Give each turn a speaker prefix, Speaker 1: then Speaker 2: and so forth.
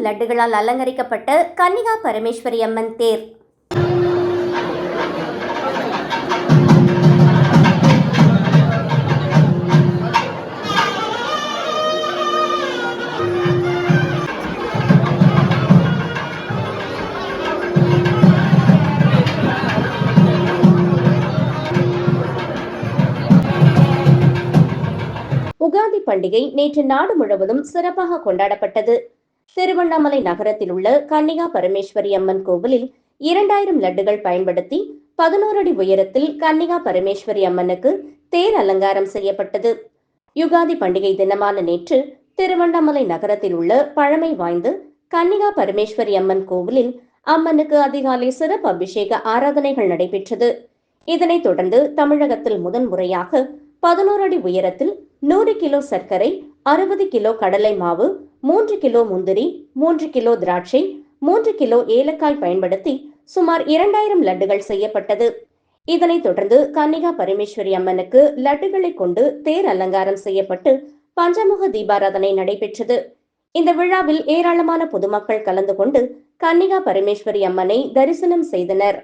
Speaker 1: லட்டுகளால் அலங்கரிக்கப்பட்ட கன்னிகா பரமேஸ்வரி அம்மன் தேர். உகாதி பண்டிகை நேற்று நாடு முழுவதும் சிறப்பாக கொண்டாடப்பட்டது. திருவண்ணாமலை நகரத்தில் உள்ள கன்னிகா பரமேஸ்வரி அம்மன் கோவிலில் 2000 லட்டுகள் பயன்படுத்தி 11 அடி உயரத்தில் கன்னிகா பரமேஸ்வரி அம்மனுக்கு தேர் அலங்காரம் செய்யப்பட்டது. யுகாதி பண்டிகை தினமான நேற்று திருவண்ணாமலை நகரத்தில் உள்ள பழமை வாய்ந்த கன்னிகா பரமேஸ்வரி அம்மன் கோவிலில் அம்மனுக்கு அதிகாலை சிறப்பு அபிஷேக ஆராதனைகள் நடைபெற்றது. இதனைத் தொடர்ந்து தமிழகத்தில் முதன்முறையாக 11 அடி உயரத்தில் 100 கிலோ சர்க்கரை, 60 கிலோ கடலை மாவு, 3 கிலோ முந்திரி, 3 கிலோ திராட்சை, 3 கிலோ ஏலக்காய் பயன்படுத்தி சுமார் 2000 லட்டுகள் செய்யப்பட்டது. இதனைத் தொடர்ந்து கன்னிகா பரமேஸ்வரி அம்மனுக்கு லட்டுகளை கொண்டு தேர் அலங்காரம் செய்யப்பட்டு பஞ்சமுக தீபாராதனை நடைபெற்றது. இந்த விழாவில் ஏராளமான பொதுமக்கள் கலந்து கொண்டு கன்னிகா பரமேஸ்வரி அம்மனை தரிசனம் செய்தனர்.